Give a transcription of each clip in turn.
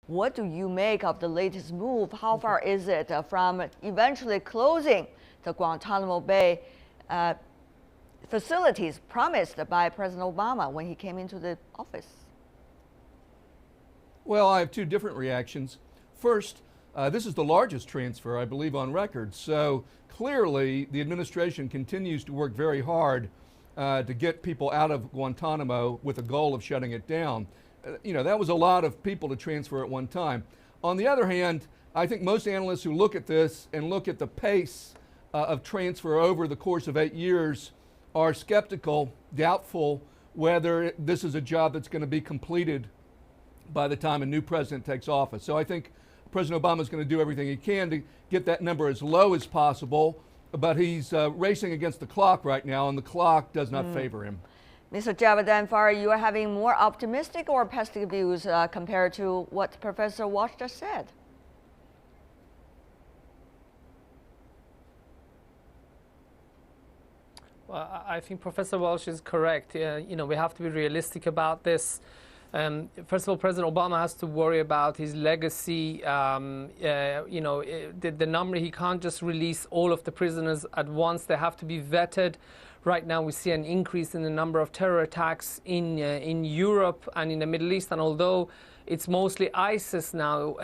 What do you make of the latest move? How far is it from eventually closing the Guantanamo Bay facilities promised by President Obama when he came into the office? Well, I have two different reactions. First, this is the largest transfer, I believe, on record. So clearly, the administration continues to work very hard to get people out of Guantanamo with a goal of shutting it down. That was a lot of people to transfer at one time. On the other hand, I think most analysts who look at this and look at the pace of transfer over the course of 8 years are skeptical, doubtful whether this is a job that's going to be completed by the time a new president takes office. So I think President Obama is going to do everything he can to get that number as low as possible, but he's racing against the clock right now, and the clock does not favor him. Mr. Javedanfar, you are having more optimistic or pessimistic views compared to what Professor Walsh just said? Well, I think Professor Walsh is correct. We have to be realistic about this. First of all, President Obama has to worry about his legacy. The number, he can't just release all of the prisoners at once. They have to be vetted. Right now, we see an increase in the number of terror attacks in Europe and in the Middle East. And although it's mostly ISIS now,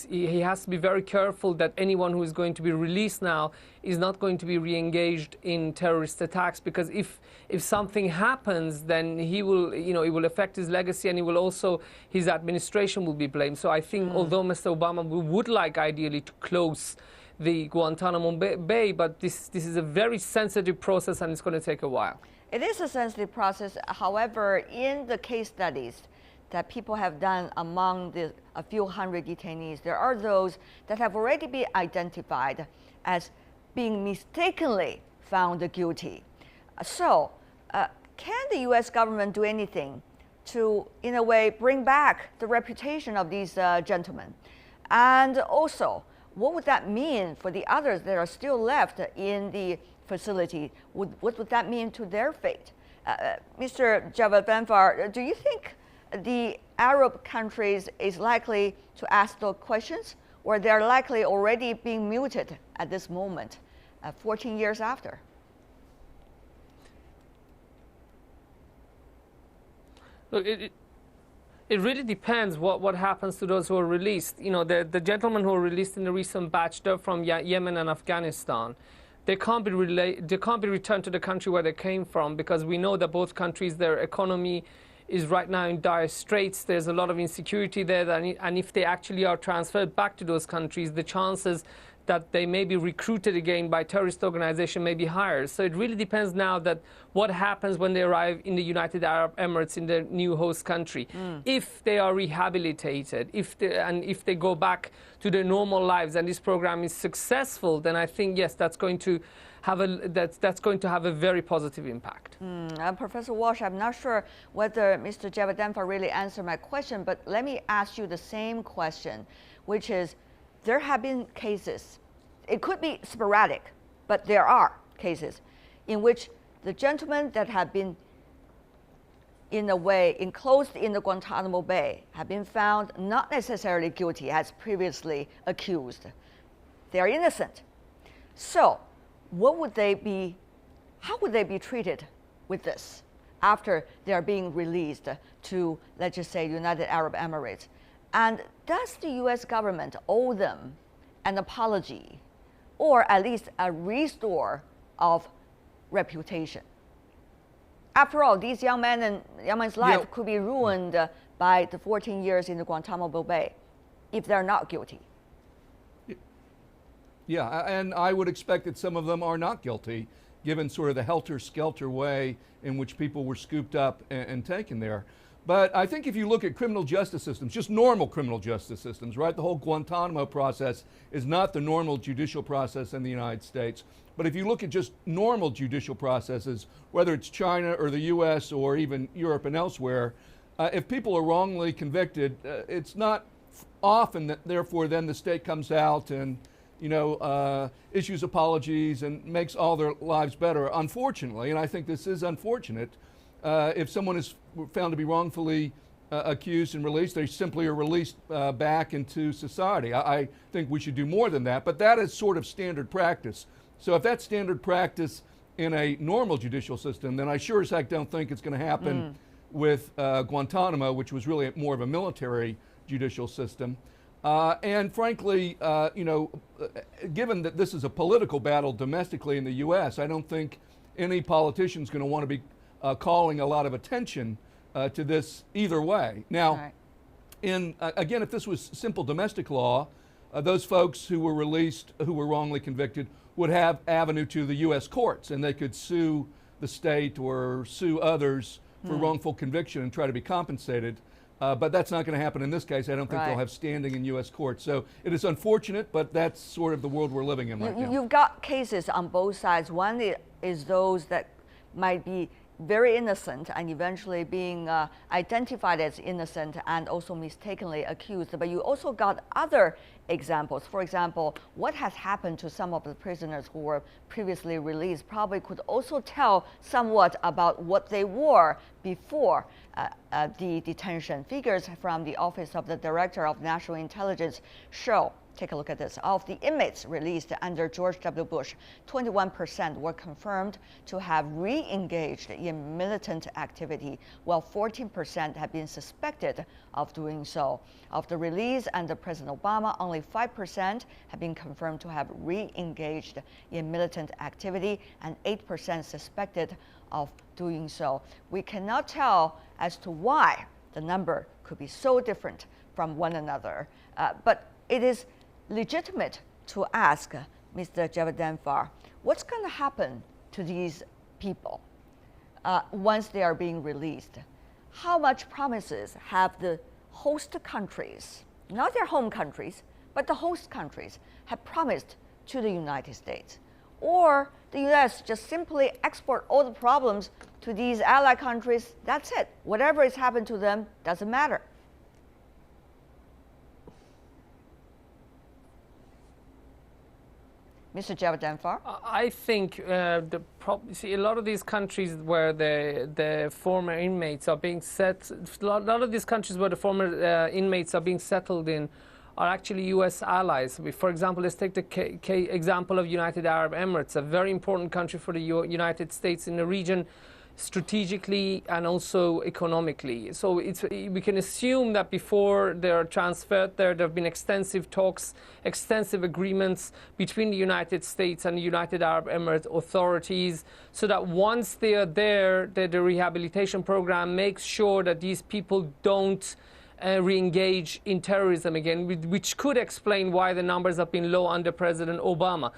he has to be very careful that anyone who is going to be released now is not going to be re-engaged in terrorist attacks, because if something happens, then he will, it will affect his legacy, and his administration will be blamed. So I think although Mr. Obama would like ideally to close the Guantanamo Bay, but this is a very sensitive process, and it's going to take a while. It is a sensitive process. However, in the case studies that people have done among a few hundred detainees, there are those that have already been identified as being mistakenly found guilty. So, can the U.S. government do anything to, in a way, bring back the reputation of these gentlemen? And also, what would that mean for the others that are still left in the facility? What would that mean to their fate? Mr. Javedanfar, do you think the Arab countries is likely to ask those questions, or they're likely already being muted at this moment, 14 years after? Look, it really depends what happens to those who are released. The gentlemen who were released in the recent batch, they're from Yemen and Afghanistan. They can't be returned to the country where they came from, because we know that both countries, their economy is right now in dire straits. There's a lot of insecurity there, and if they actually are transferred back to those countries, the chances that they may be recruited again by terrorist organization may be higher. So it really depends now that what happens when they arrive in the United Arab Emirates, in their new host country. If they are rehabilitated, if they go back to their normal lives and this program is successful, then I think, yes, that's going to have a very positive impact. Professor Walsh, I'm not sure whether Mr. Javedanfar really answered my question, but let me ask you the same question, which is, there have been cases, it could be sporadic, but there are cases in which the gentlemen that have been, in a way, enclosed in the Guantanamo Bay have been found not necessarily guilty as previously accused. They are innocent. So, how would they be treated with this after they are being released to, let's just say, United Arab Emirates? And does the U.S. government owe them an apology, or at least a restore of reputation? After all, these young men's life could be ruined by the 14 years in the Guantanamo Bay if they're not guilty. Yeah, and I would expect that some of them are not guilty, given sort of the helter-skelter way in which people were scooped up and taken there. But I think if you look at criminal justice systems, just normal criminal justice systems, right? The whole Guantanamo process is not the normal judicial process in the United States. But if you look at just normal judicial processes, whether it's China or the US or even Europe and elsewhere, if people are wrongly convicted, it's not often that therefore then the state comes out and issues apologies and makes all their lives better. Unfortunately, and I think this is unfortunate, if someone is found to be wrongfully accused and released. They simply are released back into society. I think we should do more than that, but that is sort of standard practice. So if that's standard practice in a normal judicial system, then I sure as heck don't think it's going to happen with Guantanamo, which was really more of a military judicial system. And frankly, given that this is a political battle domestically in the U.S., I don't think any politician is going to want to be calling a lot of attention to this either way. Now, again, if this was simple domestic law, those folks who were released, who were wrongly convicted, would have avenue to the U.S. courts, and they could sue the state or sue others for wrongful conviction and try to be compensated. But that's not going to happen in this case. I don't think they'll have standing in U.S. courts. So it is unfortunate, but that's sort of the world we're living in right now. You've got cases on both sides. One is those that might be very innocent and eventually being identified as innocent and also mistakenly accused. But you also got other examples. For example, what has happened to some of the prisoners who were previously released probably could also tell somewhat about what they were before the detention. Figures from the Office of the Director of National Intelligence show, take a look at this. Of the inmates released under George W. Bush, 21% were confirmed to have re-engaged in militant activity, while 14% have been suspected of doing so. Of the release under President Obama, only 5% have been confirmed to have re-engaged in militant activity and 8% suspected of doing so. We cannot tell as to why the number could be so different from one another, but it is legitimate to ask Mr. Javedanfar, what's going to happen to these people once they are being released? How much promises have the host countries, not their home countries, but the host countries, have promised to the United States? Or the U.S. just simply export all the problems to these ally countries, that's it. Whatever has happened to them doesn't matter. Mr. Javedanfar? I think see, a lot of these countries where the former inmates are being a lot of these countries where the former inmates are being settled in are actually U.S. allies. For example, let's take the example of United Arab Emirates, a very important country for the United States in the region, strategically and also economically. So we can assume that before they're transferred there have been extensive talks, extensive agreements between the United States and the United Arab Emirates authorities, so that once they are there, the rehabilitation program makes sure that these people don't re-engage in terrorism again, which could explain why the numbers have been low under President Obama.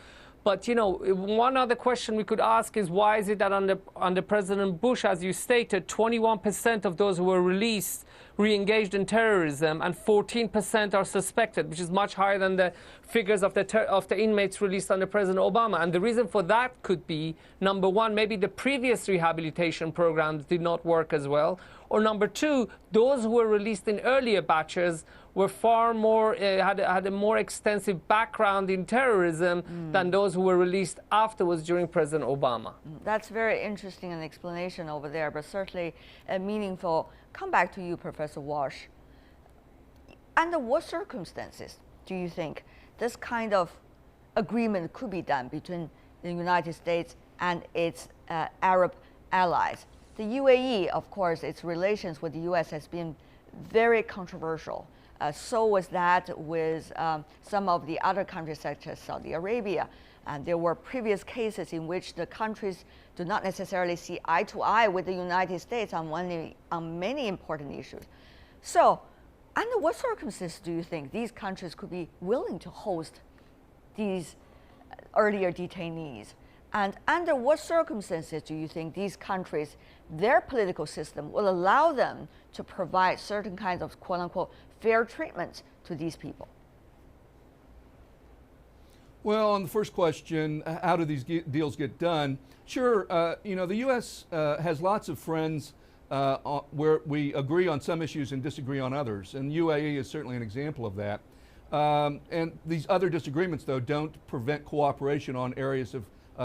But, you know, one other question we could ask is, why is it that under President Bush, as you stated, 21% of those who were released re-engaged in terrorism and 14% are suspected, which is much higher than the figures of the inmates released under President Obama. And the reason for that could be, number one, maybe the previous rehabilitation programs did not work as well. Or number two, those who were released in earlier batches were far more, had a more extensive background in terrorism than those who were released afterwards during President Obama. That's very interesting an explanation over there, but certainly meaningful. Come back to you, Professor Walsh. Under what circumstances do you think this kind of agreement could be done between the United States and its Arab allies? The UAE, of course, its relations with the U.S. has been very controversial. So was that with some of the other countries such as Saudi Arabia. And there were previous cases in which the countries do not necessarily see eye to eye with the United States on many important issues. So under what circumstances do you think these countries could be willing to host these earlier detainees? And under what circumstances do you think these countries, their political system, will allow them to provide certain kinds of quote-unquote fair treatment to these people? Well, on the first question, how do these deals get done? Sure, you know, the U.S. Has lots of friends where we agree on some issues and disagree on others, and UAE is certainly an example of that. And these other disagreements, though, don't prevent cooperation on areas of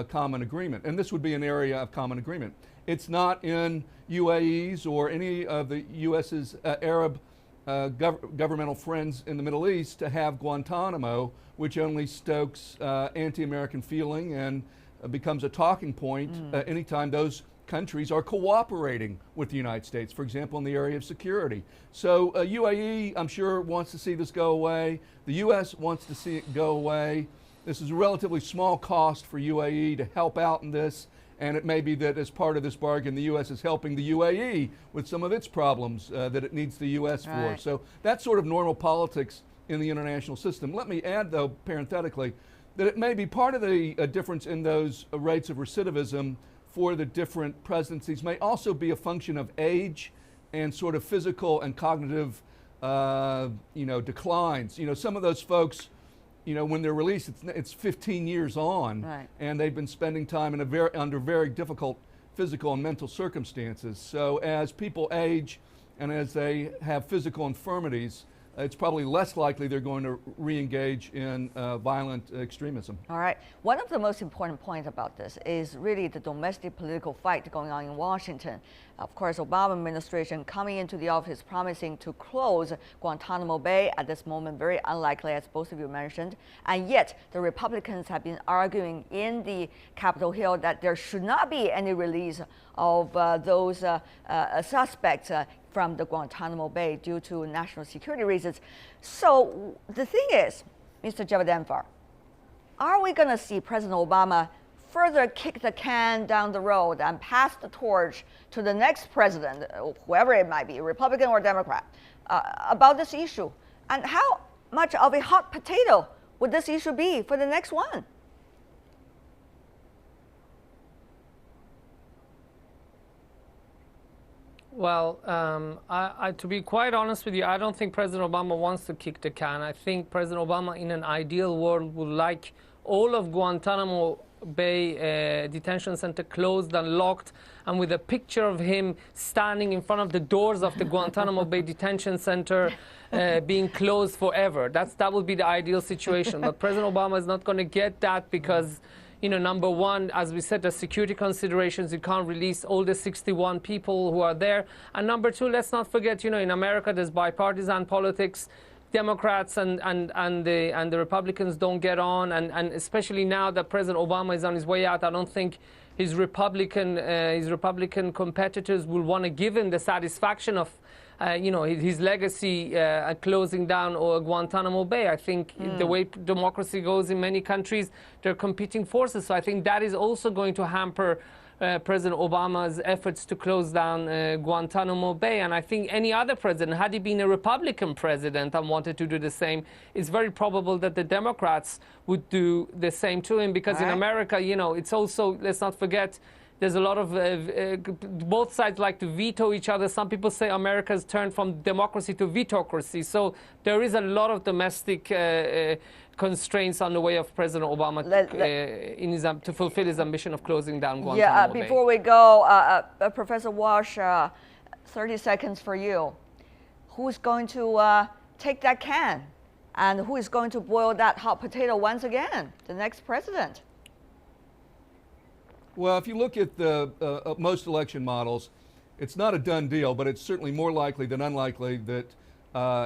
common agreement, and this would be an area of common agreement. It's not in UAE's or any of the U.S.'s Arab governmental friends in the Middle East to have Guantanamo, which only stokes anti-American feeling and becomes a talking point anytime those countries are cooperating with the United States, for example, in the area of security. So UAE, I'm sure, wants to see this go away. The U.S. wants to see it go away. This is a relatively small cost for UAE to help out in this, and it may be that as part of this bargain, the U.S. is helping the UAE with some of its problems that it needs the U.S. for. So that's sort of normal politics in the international system. Let me add, though, parenthetically, that it may be part of the difference in those rates of recidivism for the different presidencies may also be a function of age and sort of physical and cognitive, declines. Some of those folks, when they're released, it's 15 years on, and they've been spending time in under very difficult physical and mental circumstances. So as people age and as they have physical infirmities, it's probably less likely they're going to re-engage in violent extremism. All right. One of the most important points about this is really the domestic political fight going on in Washington. Of course, Obama administration coming into the office promising to close Guantanamo Bay at this moment, very unlikely, as both of you mentioned. And yet, the Republicans have been arguing in the Capitol Hill that there should not be any release of those suspects from the Guantanamo Bay due to national security reasons. So the thing is, Mr. Javedanfar, are we going to see President Obama further kick the can down the road and pass the torch to the next president, whoever it might be, Republican or Democrat, about this issue? And how much of a hot potato would this issue be for the next one? Well, to be quite honest with you, I don't think President Obama wants to kick the can. I think President Obama, in an ideal world, would like all of Guantanamo Bay detention center closed and locked, and with a picture of him standing in front of the doors of the Guantanamo Bay detention center being closed forever. That would be the ideal situation. But President Obama is not going to get that because, number one, as we said, the security considerations, you can't release all the 61 people who are there. And number two, let's not forget, in America, there's bipartisan politics. Democrats and the Republicans don't get on, and especially now that President Obama is on his way out, I don't think his Republican competitors will want to give him the satisfaction of his legacy closing down Guantanamo Bay. I think the way democracy goes in many countries, they're competing forces. So I think that is also going to hamper President Obama's efforts to close down Guantanamo Bay. And I think any other president, had he been a Republican president and wanted to do the same, it's very probable that the Democrats would do the same to him. Because in America, it's also, let's not forget, there's a lot of, both sides like to veto each other. Some people say America's turned from democracy to vetocracy. So there is a lot of domestic constraints on the way of President Obama to fulfill his ambition of closing down Guantanamo Bay. Before we go, Professor Walsh, 30 seconds for you. Who's going to take that can? And who is going to boil that hot potato once again? The next president? Well, if you look at the most election models, it's not a done deal, but it's certainly more likely than unlikely that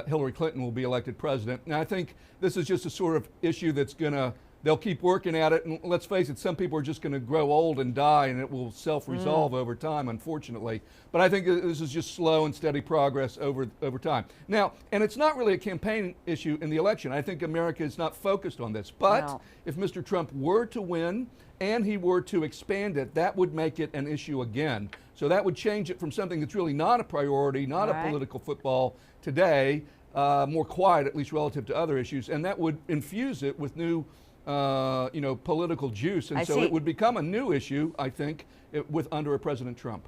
Hillary Clinton will be elected president. And I think this is just a sort of issue that's they'll keep working at it. And let's face it, some people are just going to grow old and die, and it will self-resolve over time, unfortunately. But I think this is just slow and steady progress over time. Now, and it's not really a campaign issue in the election. I think America is not focused on this. But if Mr. Trump were to win and he were to expand it, that would make it an issue again. So that would change it from something that's really not a priority, not a political football today, more quiet, at least relative to other issues, and that would infuse it with new political juice, and so it would become a new issue, I think, under a President Trump.